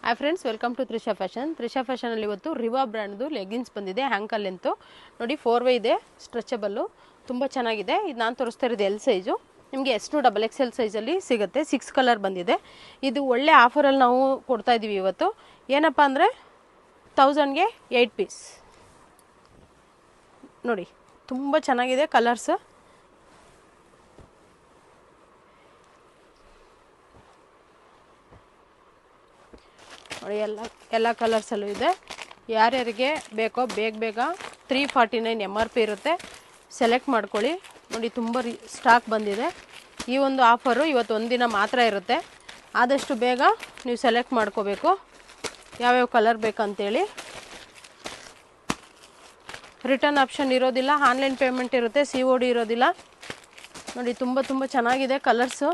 Hi friends, welcome to Trisha fashion. Trisha ಫ್ಯಾಷನಲ್ಲಿ ಇವತ್ತು ರಿವಾ ಬ್ರ್ಯಾಂಡ್ದು ಲೆಗಿನ್ಸ್ ಬಂದಿದೆ. ಹ್ಯಾಂಕಲ್ ಲೆಂತು ನೋಡಿ, 4 ವೇ ಇದೆ, ಸ್ಟ್ರೆಚಬಲ್ಲು, ತುಂಬ ಚೆನ್ನಾಗಿದೆ. ಇದು ನಾನು ತೋರಿಸ್ತಾ ಇರೋದು ಎಲ್ ಸೈಜು. ನಿಮಗೆ ಎಷ್ಟು XXL ಸೈಜಲ್ಲಿ ಸಿಗುತ್ತೆ. 6 ಕಲರ್ ಬಂದಿದೆ. ಇದು ಒಳ್ಳೆ ಆಫರಲ್ಲಿ ನಾವು ಕೊಡ್ತಾ ಇದ್ದೀವಿ ಇವತ್ತು. ಏನಪ್ಪ ಅಂದರೆ 1000ಗೆ 8 ಪೀಸ್ ನೋಡಿ, ತುಂಬ ಚೆನ್ನಾಗಿದೆ ಕಲರ್ಸ್. ನೋಡಿ, ಎಲ್ಲ ಕಲರ್ಸಲ್ಲೂ ಇದೆ. ಯಾರ್ಯಾರಿಗೆ ಬೇಕೋ ಬೇಗ 349 MRP ಇರುತ್ತೆ. ಸೆಲೆಕ್ಟ್ ಮಾಡ್ಕೊಳ್ಳಿ. ನೋಡಿ, ತುಂಬ ಸ್ಟಾಕ್ ಬಂದಿದೆ. ಈ ಒಂದು ಆಫರು ಇವತ್ತು ಒಂದಿನ ಮಾತ್ರ ಇರುತ್ತೆ. ಆದಷ್ಟು ಬೇಗ ನೀವು ಸೆಲೆಕ್ಟ್ ಮಾಡ್ಕೋಬೇಕು ಯಾವ್ಯಾವ ಕಲರ್ ಬೇಕಂತೇಳಿ. ರಿಟರ್ನ್ ಆಪ್ಷನ್ ಇರೋದಿಲ್ಲ, ಆನ್ಲೈನ್ ಪೇಮೆಂಟ್ ಇರುತ್ತೆ, COD ಇರೋದಿಲ್ಲ. ನೋಡಿ, ತುಂಬ ಚೆನ್ನಾಗಿದೆ ಕಲರ್ಸು.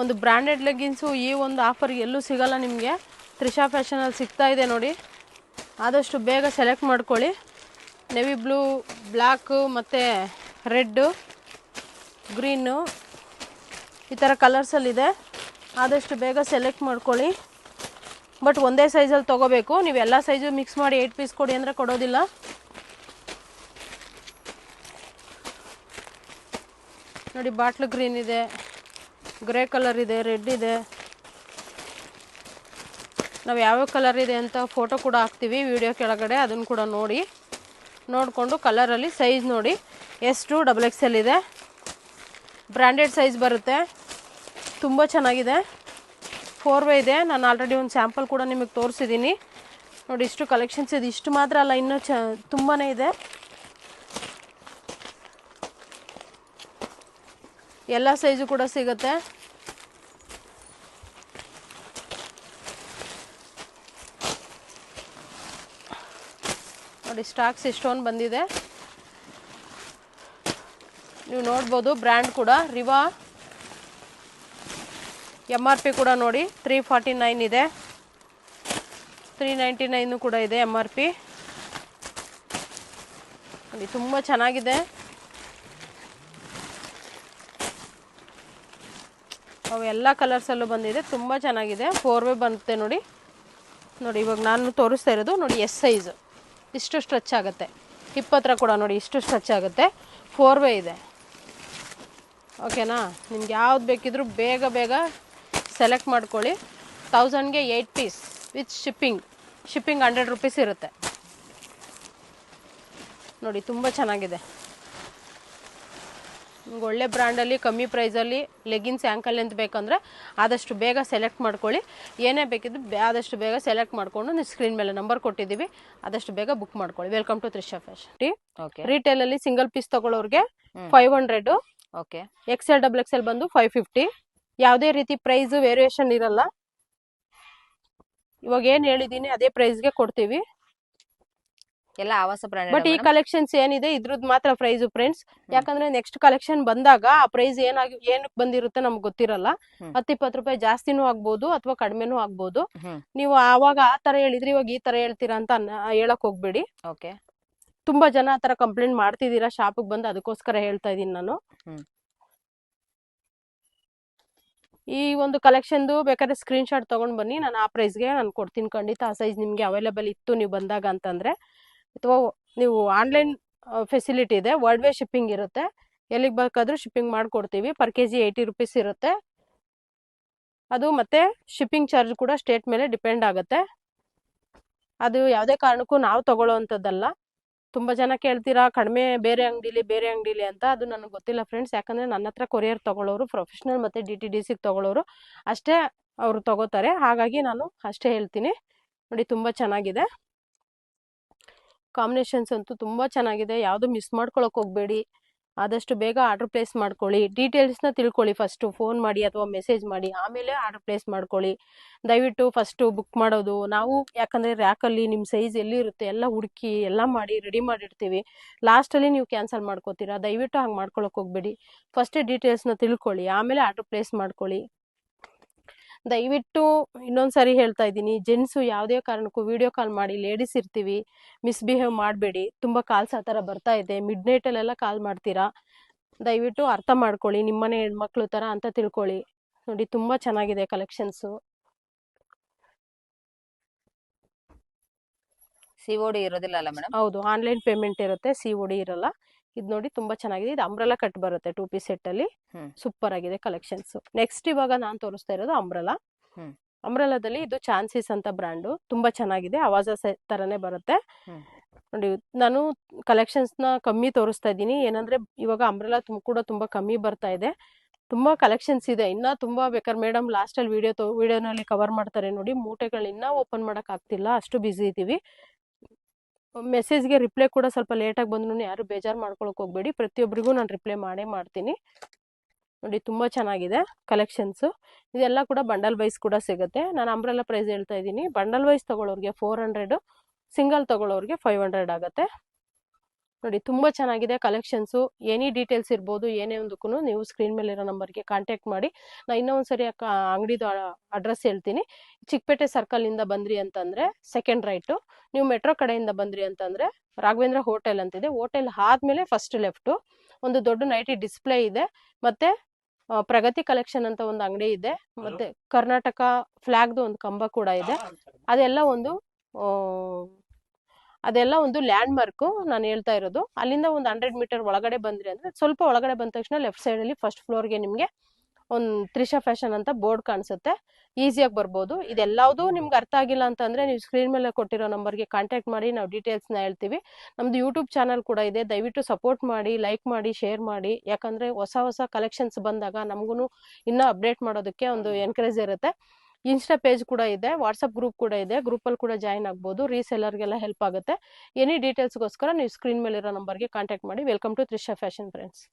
ಒಂದು ಬ್ರ್ಯಾಂಡೆಡ್ ಲೆಗ್ಗಿನ್ಸು ಈ ಒಂದು ಆಫರ್ ಎಲ್ಲೂ ಸಿಗಲ್ಲ ನಿಮಗೆ. ತ್ರಿಷಾ ಫ್ಯಾಷನಲ್ಲಿ ಸಿಗ್ತಾ ಇದೆ ನೋಡಿ. ಆದಷ್ಟು ಬೇಗ ಸೆಲೆಕ್ಟ್ ಮಾಡ್ಕೊಳ್ಳಿ. ನೆವಿ ಬ್ಲೂ, ಬ್ಲ್ಯಾಕು ಮತ್ತು ರೆಡ್ಡು, ಗ್ರೀನು, ಈ ಥರ ಕಲರ್ಸಲ್ಲಿದೆ. ಆದಷ್ಟು ಬೇಗ ಸೆಲೆಕ್ಟ್ ಮಾಡ್ಕೊಳ್ಳಿ. ಬಟ್ ಒಂದೇ ಸೈಜಲ್ಲಿ ತೊಗೋಬೇಕು. ನೀವು ಎಲ್ಲ ಸೈಜು ಮಿಕ್ಸ್ ಮಾಡಿ 8 ಪೀಸ್ ಕೊಡಿ ಅಂದರೆ ಕೊಡೋದಿಲ್ಲ. ನೋಡಿ, ಬಾಟ್ಲು ಗ್ರೀನ್ ಇದೆ, ಗ್ರೇ ಕಲರ್ ಇದೆ, ರೆಡ್ ಇದೆ. ನಾವು ಯಾವ್ಯಾವ ಕಲರ್ ಇದೆ ಅಂತ ಫೋಟೋ ಕೂಡ ಹಾಕ್ತೀವಿ ವಿಡಿಯೋ ಕೆಳಗಡೆ, ಅದನ್ನು ಕೂಡ ನೋಡಿಕೊಂಡು ಕಲರಲ್ಲಿ ಸೈಜ್ ನೋಡಿ. ಎಷ್ಟು XXL ಇದೆ, ಬ್ರ್ಯಾಂಡೆಡ್ ಸೈಜ್ ಬರುತ್ತೆ. ತುಂಬ ಚೆನ್ನಾಗಿದೆ. 4 ವೇ ಇದೆ. ನಾನು ಆಲ್ರೆಡಿ ಒಂದು ಸ್ಯಾಂಪಲ್ ಕೂಡ ನಿಮಗೆ ತೋರಿಸಿದ್ದೀನಿ ನೋಡಿ. ಇಷ್ಟು ಕಲೆಕ್ಷನ್ಸ್ ಇದೆ. ಇಷ್ಟು ಮಾತ್ರ ಅಲ್ಲ, ಇನ್ನೂ ತುಂಬಾ ಇದೆ. ಎಲ್ಲ ಸೈಜು ಕೂಡ ಸಿಗುತ್ತೆ. ನೋಡಿ, ಸ್ಟಾಕ್ಸ್ ಇಷ್ಟೊಂದು ಬಂದಿದೆ. ನೀವು ನೋಡ್ಬೋದು. ಬ್ರ್ಯಾಂಡ್ ಕೂಡ ರಿವಾ. MRP ಕೂಡ ನೋಡಿ 349 ಇದೆ, 399 ಕೂಡ ಇದೆ MRP. ನೋಡಿ, ತುಂಬ ಚೆನ್ನಾಗಿದೆ. ಅವು ಎಲ್ಲ ಕಲರ್ಸಲ್ಲೂ ಬಂದಿದೆ. ತುಂಬ ಚೆನ್ನಾಗಿದೆ. 4 ವೇ ಬರುತ್ತೆ ನೋಡಿ. ಇವಾಗ ನಾನು ತೋರಿಸ್ತಾ ಇರೋದು ನೋಡಿ, ಎಸ್ ಸೈಜು. ಇಷ್ಟು ಸ್ಟ್ರೆಚ್ ಆಗುತ್ತೆ. ಹಿಪ್ ಹತ್ರ ಕೂಡ ನೋಡಿ, ಇಷ್ಟು ಸ್ಟ್ರೆಚ್ ಆಗುತ್ತೆ. 4 ವೇ ಇದೆ. ಓಕೆನಾ? ನಿಮ್ಗೆ ಯಾವ್ದು ಬೇಕಿದ್ರೂ ಬೇಗ ಸೆಲೆಕ್ಟ್ ಮಾಡ್ಕೊಳ್ಳಿ. 1000ಗೆ 8 ಪೀಸ್ ವಿತ್ ಶಿಪ್ಪಿಂಗ್ 100 ರೂಪೀಸ್ ಇರುತ್ತೆ ನೋಡಿ. ತುಂಬ ಚೆನ್ನಾಗಿದೆ. ನಿಮ್ಗೆ ಒಳ್ಳೆ ಬ್ರ್ಯಾಂಡಲ್ಲಿ ಕಮ್ಮಿ ಪ್ರೈಸಲ್ಲಿ ಲೆಗಿನ್ಸ್ ಆ್ಯಂಕಲ್ ಲೆಂತ್ ಬೇಕಂದರೆ ಆದಷ್ಟು ಬೇಗ ಸೆಲೆಕ್ಟ್ ಮಾಡ್ಕೊಳ್ಳಿ. ಏನೇ ಬೇಕಿದ್ರು ಆದಷ್ಟು ಬೇಗ ಸೆಲೆಕ್ಟ್ ಮಾಡಿಕೊಂಡು ನೀವು ಸ್ಕ್ರೀನ್ ಮೇಲೆ ನಂಬರ್ ಕೊಟ್ಟಿದ್ದೀವಿ, ಆದಷ್ಟು ಬೇಗ ಬುಕ್ ಮಾಡ್ಕೊಳ್ಳಿ. Welcome to Trisha fashion. ರಿಟೇಲಲ್ಲಿ ಸಿಂಗಲ್ ಪೀಸ್ ತೊಗೊಳ್ಳೋರಿಗೆ 500, ಓಕೆ. XL XXL ಬಂದು 550. ಯಾವುದೇ ರೀತಿ ಪ್ರೈಸ್ ವೇರಿಯೇಷನ್ ಇರಲ್ಲ. ಇವಾಗ ಏನು ಹೇಳಿದ್ದೀನಿ ಅದೇ ಪ್ರೈಸ್ಗೆ ಕೊಡ್ತೀವಿ. ಎಲ್ಲ ಆವಾಸ ಬ್ರ್ಯಾಂಡ್. ಬಟ್ ಈ ಕಲೆಕ್ಷನ್ಸ್ ಏನಿದೆ ಇದ್ರದ್ದು ಮಾತ್ರ ಪ್ರೈಸ್ ಫ್ರೆಂಡ್ಸ್. ಯಾಕಂದ್ರೆ ನೆಕ್ಸ್ಟ್ ಕಲೆಕ್ಷನ್ ಬಂದಾಗ ಆ ಪ್ರೈಸ್ ಏನಕ್ಕೆ ಬಂದಿರುತ್ತೆ ನಮ್ಗೆ ಗೊತ್ತಿರಲ್ಲ. 10-20 ರೂಪಾಯಿ ಜಾಸ್ತಿನೂ ಆಗ್ಬೋದು ಅಥವಾ ಕಡಿಮೆನೂ ಆಗ್ಬೋದು. ನೀವು ಆವಾಗ ಆ ತರ ಹೇಳಿದ್ರಿ, ಇವಾಗ ಈ ತರ ಹೇಳ್ತೀರಾ ಅಂತ ಹೇಳಕ್ ಹೋಗ್ಬೇಡಿ. ಓಕೆ. ತುಂಬಾ ಜನ ಆ ತರ ಕಂಪ್ಲೇಂಟ್ ಮಾಡ್ತಿದ್ದೀರಾ ಶಾಪಿಗೆ ಬಂದು, ಅದಕ್ಕೋಸ್ಕರ ಹೇಳ್ತಾ ಇದೀನಿ ನಾನು. ಈ ಒಂದು ಕಲೆಕ್ಷನ್ದು ಬೇಕಾದ್ರೆ ಸ್ಕ್ರೀನ್ ಶಾಟ್ ತಗೊಂಡ್ ಬನ್ನಿ, ನಾನು ಆ ಪ್ರೈಸ್ಗೆ ನಾನು ಕೊಡ್ತೀನಿ ಖಂಡಿತ. ಆ ಸೈಜ್ ನಿಮ್ಗೆ ಅವೈಲೇಬಲ್ ಇತ್ತು ನೀವು ಬಂದಾಗ ಅಂತಂದ್ರೆ. ಅಥವಾ ನೀವು ಆನ್ಲೈನ್ ಫೆಸಿಲಿಟಿ ಇದೆ, ವರ್ಲ್ಡ್ ವೇ ಶಿಪ್ಪಿಂಗ್ ಇರುತ್ತೆ. ಎಲ್ಲಿಗೆ ಬೇಕಾದ್ರೂ ಶಿಪ್ಪಿಂಗ್ ಮಾಡ್ಕೊಡ್ತೀವಿ. ಪರ್ KG 80 ರೂಪೀಸ್ ಇರುತ್ತೆ. ಅದು ಮತ್ತೆ ಶಿಪ್ಪಿಂಗ್ ಚಾರ್ಜ್ ಕೂಡ ಸ್ಟೇಟ್ ಮೇಲೆ ಡಿಪೆಂಡ್ ಆಗುತ್ತೆ. ಅದು ಯಾವುದೇ ಕಾರಣಕ್ಕೂ ನಾವು ತಗೊಳ್ಳೋ ಅಂಥದ್ದಲ್ಲ. ತುಂಬ ಜನ ಕೇಳ್ತೀರಾ ಕಡಿಮೆ ಬೇರೆ ಅಂಗಡಿಲಿ ಅಂತ. ಅದು ನನಗೆ ಗೊತ್ತಿಲ್ಲ ಫ್ರೆಂಡ್ಸ್. ಯಾಕಂದರೆ ನನ್ನ ಹತ್ರ ಕೊರಿಯರ್ ತಗೊಳ್ಳೋರು ಪ್ರೊಫೆಷ್ನಲ್ ಮತ್ತು DTDCಗೆ ತಗೊಳ್ಳೋರು ಅಷ್ಟೇ ಅವರು ತಗೋತಾರೆ. ಹಾಗಾಗಿ ನಾನು ಅಷ್ಟೇ ಹೇಳ್ತೀನಿ. ನೋಡಿ, ತುಂಬ ಚೆನ್ನಾಗಿದೆ. ಕಾಂಬಿನೇಷನ್ಸ್ ಅಂತೂ ತುಂಬ ಚೆನ್ನಾಗಿದೆ. ಯಾವುದು ಮಿಸ್ ಮಾಡ್ಕೊಳಕ್ಕೆ ಹೋಗಬೇಡಿ. ಆದಷ್ಟು ಬೇಗ ಆರ್ಡರ್ ಪ್ಲೇಸ್ ಮಾಡ್ಕೊಳ್ಳಿ. ಡೀಟೇಲ್ಸ್ನ ತಿಳ್ಕೊಳ್ಳಿ. ಫಸ್ಟು ಫೋನ್ ಮಾಡಿ ಅಥವಾ ಮೆಸೇಜ್ ಮಾಡಿ, ಆಮೇಲೆ ಆರ್ಡರ್ ಪ್ಲೇಸ್ ಮಾಡ್ಕೊಳ್ಳಿ. ದಯವಿಟ್ಟು ಫಸ್ಟು ಬುಕ್ ಮಾಡೋದು ನಾವು, ಯಾಕಂದರೆ ರ್ಯಾಕಲ್ಲಿ ನಿಮ್ಮ ಸೈಜ್ ಎಲ್ಲಿರುತ್ತೆ ಎಲ್ಲ ಹುಡುಕಿ ಎಲ್ಲ ಮಾಡಿ ರೆಡಿ ಮಾಡಿರ್ತೀವಿ. ಲಾಸ್ಟಲ್ಲಿ ನೀವು ಕ್ಯಾನ್ಸಲ್ ಮಾಡ್ಕೋತೀರಾ. ದಯವಿಟ್ಟು ಹಂಗೆ ಮಾಡ್ಕೊಳಕ್ಕೆ ಹೋಗಬೇಡಿ. ಫಸ್ಟೇ ಡೀಟೇಲ್ಸ್ನ ತಿಳ್ಕೊಳ್ಳಿ, ಆಮೇಲೆ ಆರ್ಡರ್ ಪ್ಲೇಸ್ ಮಾಡ್ಕೊಳ್ಳಿ. ದಯವಿಟ್ಟು ಇನ್ನೊಂದು ಸಾರಿ ಹೇಳ್ತಾ ಇದ್ದೀನಿ, ಜೆಂಟ್ಸು ಯಾವುದೇ ಕಾರಣಕ್ಕೂ ವಿಡಿಯೋ ಕಾಲ್ ಮಾಡಿ, ಲೇಡೀಸ್ ಇರ್ತೀವಿ, ಮಿಸ್ಬಿಹೇವ್ ಮಾಡಬೇಡಿ. ತುಂಬ ಕಾಲ್ಸ್ ಆ ಥರ ಬರ್ತಾ ಇದೆ. ಮಿಡ್ ನೈಟಲ್ಲೆಲ್ಲ ಕಾಲ್ ಮಾಡ್ತೀರಾ. ದಯವಿಟ್ಟು ಅರ್ಥ ಮಾಡ್ಕೊಳ್ಳಿ, ನಿಮ್ಮನೆ ಹೆಣ್ಮಕ್ಳು ಥರ ಅಂತ ತಿಳ್ಕೊಳ್ಳಿ. ನೋಡಿ, ತುಂಬ ಚೆನ್ನಾಗಿದೆ ಕಲೆಕ್ಷನ್ಸು. COD ಇರೋದಿಲ್ಲ ಅಲ್ಲ ಮೇಡಮ್? ಹೌದು, ಆನ್ಲೈನ್ ಪೇಮೆಂಟ್ ಇರುತ್ತೆ, COD ಇರಲ್ಲ. ಇದು ನೋಡಿ ತುಂಬಾ ಚೆನ್ನಾಗಿದೆ. ಇದು ಅಂಬ್ರೆಲಾ ಕಟ್ ಬರುತ್ತೆ 2 ಪೀಸ್ ಸೆಟ್ ಅಲ್ಲಿ. ಸೂಪರ್ ಆಗಿದೆ ಕಲೆಕ್ಷನ್ಸ್. ನೆಕ್ಸ್ಟ್ ಇವಾಗ ನಾನ್ ತೋರಿಸ್ತಾ ಇರೋದು ಅಂಬ್ರೆಲಾ. ಅಂಬ್ರೆಲಾದಲ್ಲಿ ಇದು ಚಾನ್ಸಿಸ್ ಅಂತ ಬ್ರ್ಯಾಂಡು, ತುಂಬಾ ಚೆನ್ನಾಗಿದೆ. ಅವಾಜ ತರನೇ ಬರುತ್ತೆ ನೋಡಿ. ನಾನು ಕಲೆಕ್ಷನ್ಸ್ ನ ಕಮ್ಮಿ ತೋರಿಸ್ತಾ ಇದ್ದೀನಿ, ಏನಂದ್ರೆ ಇವಾಗ ಅಂಬ್ರೆಲಾ ಕೂಡ ತುಂಬಾ ಕಮ್ಮಿ ಬರ್ತಾ ಇದೆ. ತುಂಬಾ ಕಲೆಕ್ಷನ್ಸ್ ಇದೆ, ಇನ್ನ ತುಂಬಾ ಬೇಕಾದ್ರೆ ಮೇಡಮ್ ಲಾಸ್ಟ್ ಅಲ್ಲಿ ವಿಡಿಯೋನಲ್ಲಿ ಕವರ್ ಮಾಡ್ತಾರೆ ನೋಡಿ. ಮೂಟೆಗಳು ಇನ್ನ ಓಪನ್ ಮಾಡಕ್ ಆಗ್ತಿಲ್ಲ, ಅಷ್ಟು ಬಿಸಿ ಇದ್ದೀವಿ. ಮೆಸೇಜ್ಗೆ ರಿಪ್ಲೈ ಕೂಡ ಸ್ವಲ್ಪ ಲೇಟಾಗಿ ಬಂದ್ರು ಯಾರು ಬೇಜಾರು ಮಾಡ್ಕೊಳಕ್ ಹೋಗ್ಬೇಡಿ, ಪ್ರತಿಯೊಬ್ಬರಿಗೂ ನಾನು ರಿಪ್ಲೈ ಮಾಡೇ ಮಾಡ್ತೀನಿ ನೋಡಿ. ತುಂಬಾ ಚೆನ್ನಾಗಿದೆ ಕಲೆಕ್ಷನ್ಸ್. ಇದೆಲ್ಲ ಕೂಡ ಬಂಡಲ್ ವೈಸ್ ಕೂಡ ಸಿಗುತ್ತೆ. ನಾನು ಅಂಬ್ರೆಲಾ ಪ್ರೈಸ್ ಹೇಳ್ತಾ ಇದ್ದೀನಿ. ಬಂಡಲ್ ವೈಸ್ ತಗೊಳ್ಳೋರಿಗೆ 400, ಸಿಂಗಲ್ ತಗೊಳ್ಳೋರಿಗೆ 500 ಆಗುತ್ತೆ ನೋಡಿ. ತುಂಬಾ ಚೆನ್ನಾಗಿದೆ ಕಲೆಕ್ಷನ್ಸು. ಎನಿ ಡೀಟೇಲ್ಸ್ ಇರ್ಬೋದು, ಏನೇ ಒಂದಕ್ಕೂ ನೀವು ಸ್ಕ್ರೀನ್ ಮೇಲೆ ಇರೋ ನಂಬರ್ಗೆ ಕಾಂಟ್ಯಾಕ್ಟ್ ಮಾಡಿ. ನಾ ಇನ್ನೊಂದ್ಸರಿ ಅಂಗಡಿದು ಅಡ್ರೆಸ್ ಹೇಳ್ತೀನಿ. ಚಿಕ್ಕಪೇಟೆ ಸರ್ಕಲ್ ಇಂದ ಬಂದ್ರಿ ಅಂತಂದ್ರೆ ಸೆಕೆಂಡ್ ರೈಟು, ನೀವು ಮೆಟ್ರೋ ಕಡೆಯಿಂದ ಬಂದ್ರಿ ಅಂತಂದ್ರೆ ರಾಘವೇಂದ್ರ ಹೋಟೆಲ್ ಅಂತಿದೆ. ಹೋಟೆಲ್ ಆದ್ಮೇಲೆ ಫಸ್ಟ್ ಲೆಫ್ಟು ಒಂದು ದೊಡ್ಡ ನೈಟಿ ಡಿಸ್ಪ್ಲೇ ಇದೆ. ಮತ್ತೆ ಪ್ರಗತಿ ಕಲೆಕ್ಷನ್ ಅಂತ ಒಂದು ಅಂಗಡಿ ಇದೆ. ಮತ್ತೆ ಕರ್ನಾಟಕ ಫ್ಲಾಗ್ದು ಒಂದು ಕಂಬ ಕೂಡ ಇದೆ. ಅದೆಲ್ಲ ಒಂದು ಲ್ಯಾಂಡ್ ಮಾರ್ಕ್ ನಾನು ಹೇಳ್ತಾ ಇರೋದು. ಅಲ್ಲಿಂದ ಒಂದು 100 ಮೀಟರ್ ಒಳಗಡೆ ಬಂದ್ರಿ ಅಂದ್ರೆ, ಸ್ವಲ್ಪ ಒಳಗಡೆ ಬಂದ ತಕ್ಷಣ ಲೆಫ್ಟ್ ಸೈಡ್ ಅಲ್ಲಿ ಫಸ್ಟ್ ಫ್ಲೋರ್ಗೆ ನಿಮ್ಗೆ ಒಂದು ತ್ರಿಷಾ ಫ್ಯಾಷನ್ ಅಂತ ಬೋರ್ಡ್ ಕಾಣಿಸುತ್ತೆ, ಈಸಿಯಾಗಿ ಬರ್ಬೋದು. ಇದೆಲ್ಲವುದು ನಿಮ್ಗೆ ಅರ್ಥ ಆಗಿಲ್ಲ ಅಂತಂದ್ರೆ ನೀವು ಸ್ಕ್ರೀನ್ ಮೇಲೆ ಕೊಟ್ಟಿರೋ ನಂಬರ್ಗೆ ಕಾಂಟ್ಯಾಕ್ಟ್ ಮಾಡಿ, ನಾವು ಡೀಟೇಲ್ಸ್ ನ ಹೇಳ್ತೀವಿ. ನಮ್ದು ಯೂಟ್ಯೂಬ್ ಚಾನಲ್ ಕೂಡ ಇದೆ, ದಯವಿಟ್ಟು ಸಪೋರ್ಟ್ ಮಾಡಿ, ಲೈಕ್ ಮಾಡಿ, ಶೇರ್ ಮಾಡಿ. ಯಾಕಂದ್ರೆ ಹೊಸ ಕಲೆಕ್ಷನ್ಸ್ ಬಂದಾಗ ನಮಗೂ ಇನ್ನ ಅಪ್ಡೇಟ್ ಮಾಡೋದಕ್ಕೆ ಒಂದು ಎನ್ಕರೇಜ್ ಇರುತ್ತೆ. ಇನ್ಸ್ಟಾ ಪೇಜ್ ಕೂಡ ಇದೆ, ವಾಟ್ಸಪ್ ಗ್ರೂಪ್ ಕೂಡ ಇದೆ, ಗ್ರೂಪಲ್ಲಿ ಕೂಡ ಜಾಯಿನ್ ಆಗ್ಬೋದು. ರೀಸೆಲ್ಲರ್ಗೆಲ್ಲ ಹೆಲ್ಪ್ ಆಗುತ್ತೆ. ಎನಿ ಡೀಟೇಲ್ಸ್ಗೋಸ್ಕರ ನೀವು ಸ್ಕ್ರೀನ್ ಮೇಲೆ ಇರೋ ನಂಬರ್ಗೆ ಕಾಂಟ್ಯಾಕ್ಟ್ ಮಾಡಿ. Welcome to Trisha fashion friends.